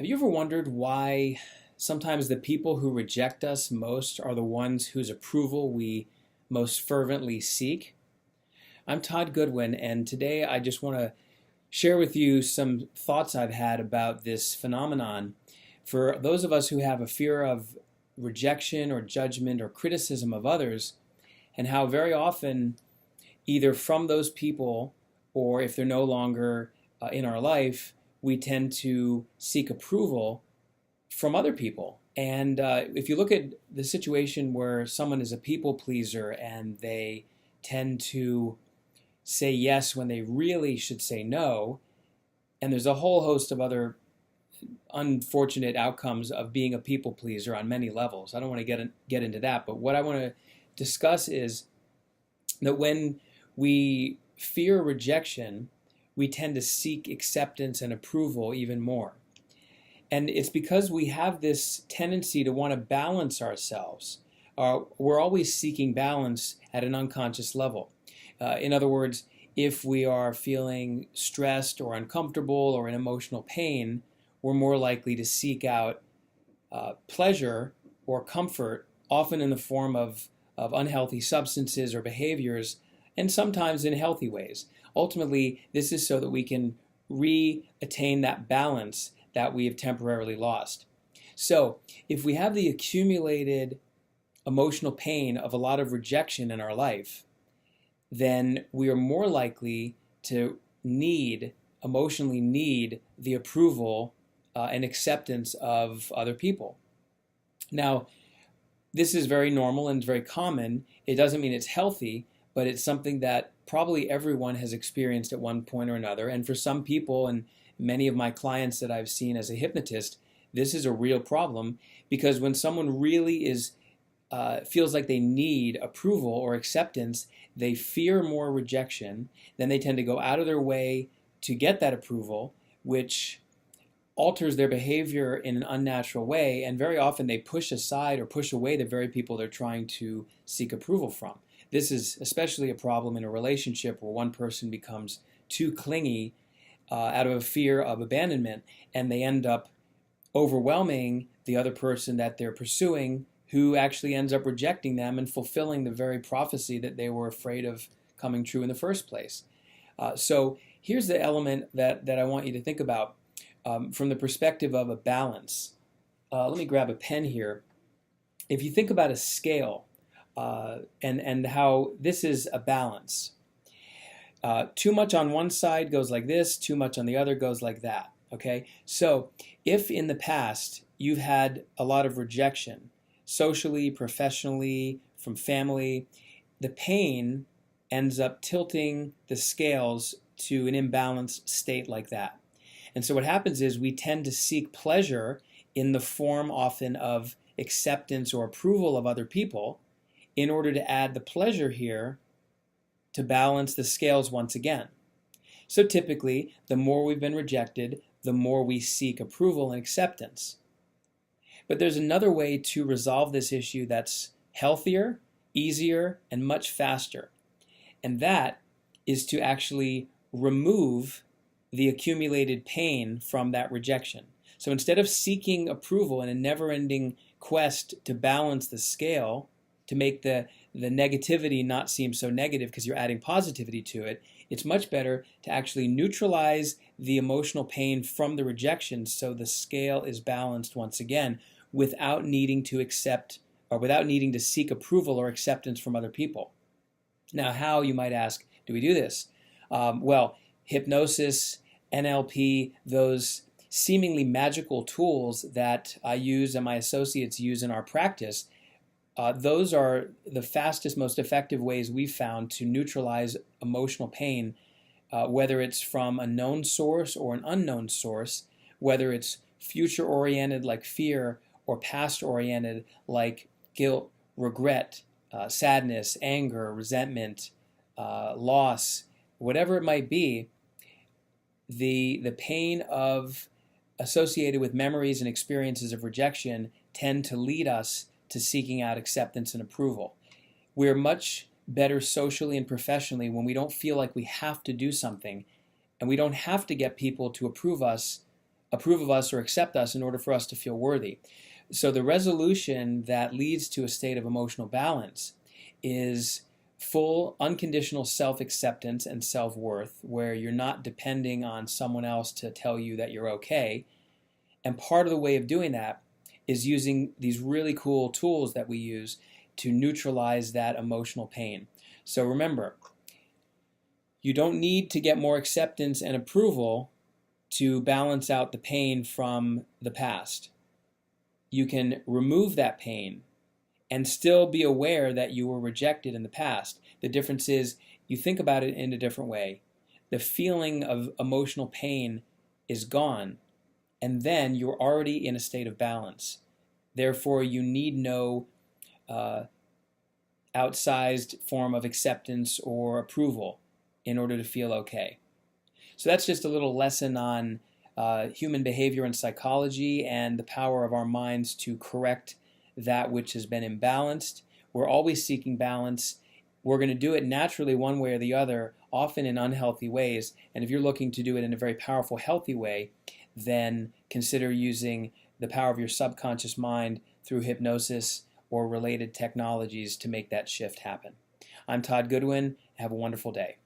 Have you ever wondered why sometimes the people who reject us most are the ones whose approval we most fervently seek? I'm Todd Goodwin, and today I just want to share with you some thoughts I've had about this phenomenon. For those of us who have a fear of rejection or judgment or criticism of others, and how very often, either from those people or if they're no longer in our life, we tend to seek approval from other people. And if you look at the situation where someone is a people pleaser and they tend to say yes when they really should say no, and there's a whole host of other unfortunate outcomes of being a people pleaser on many levels. I don't want to get into that, but what I want to discuss is that when we fear rejection, we tend to seek acceptance and approval even more. And it's because we have this tendency to want to balance ourselves. We're always seeking balance at an unconscious level. In other words, if we are feeling stressed or uncomfortable or in emotional pain, we're more likely to seek out pleasure or comfort, often in the form of unhealthy substances or behaviors, and sometimes in healthy ways. Ultimately, this is so that we can re-attain that balance that we have temporarily lost. So, if we have the accumulated emotional pain of a lot of rejection in our life, then we are more likely to emotionally need the approval and acceptance of other people. Now, this is very normal and very common. It doesn't mean it's healthy, but it's something that probably everyone has experienced at one point or another. And for some people, and many of my clients that I've seen as a hypnotist, this is a real problem, because when someone really feels like they need approval or acceptance, they fear more rejection. Then they tend to go out of their way to get that approval, which alters their behavior in an unnatural way. And very often they push aside or push away the very people they're trying to seek approval from. This is especially a problem in a relationship where one person becomes too clingy out of a fear of abandonment, and they end up overwhelming the other person that they're pursuing, who actually ends up rejecting them and fulfilling the very prophecy that they were afraid of coming true in the first place. So here's the element that I want you to think about from the perspective of a balance. Let me grab a pen here. If you think about a scale, and how this is a balance. Too much on one side goes like this, too much on the other goes like that. Okay? So if in the past you've had a lot of rejection, socially, professionally, from family, the pain ends up tilting the scales to an imbalanced state like that. And so what happens is we tend to seek pleasure in the form often of acceptance or approval of other people, in order to add the pleasure here to balance the scales once again. So typically, the more we've been rejected, the more we seek approval and acceptance. But there's another way to resolve this issue that's healthier, easier, and much faster. And that is to actually remove the accumulated pain from that rejection. So instead of seeking approval in a never-ending quest to balance the scale, to make the negativity not seem so negative because you're adding positivity to it, it's much better to actually neutralize the emotional pain from the rejection so the scale is balanced once again, without needing to accept or without needing to seek approval or acceptance from other people. Now, how, you might ask, do we do this? Well, hypnosis, NLP, those seemingly magical tools that I use and my associates use in our practice, those are the fastest, most effective ways we've found to neutralize emotional pain, whether it's from a known source or an unknown source, whether it's future-oriented like fear or past-oriented like guilt, regret, sadness, anger, resentment, loss, whatever it might be. The pain associated with memories and experiences of rejection tend to lead us to seeking out acceptance and approval. We're much better socially and professionally when we don't feel like we have to do something, and we don't have to get people to approve us approve of us or accept us in order for us to feel worthy. So the resolution that leads to a state of emotional balance is full unconditional self-acceptance and self-worth, where you're not depending on someone else to tell you that you're okay. And part of the way of doing that is using these really cool tools that we use to neutralize that emotional pain. So remember, you don't need to get more acceptance and approval to balance out the pain from the past. You can remove that pain and still be aware that you were rejected in the past. The difference is you think about it in a different way. The feeling of emotional pain is gone, and then you're already in a state of balance. Therefore, you need no outsized form of acceptance or approval in order to feel okay. So that's just a little lesson on human behavior and psychology and the power of our minds to correct that which has been imbalanced. We're always seeking balance. We're going to do it naturally one way or the other, often in unhealthy ways. And if you're looking to do it in a very powerful, healthy way, then consider using the power of your subconscious mind through hypnosis or related technologies to make that shift happen. I'm Todd Goodwin. Have a wonderful day.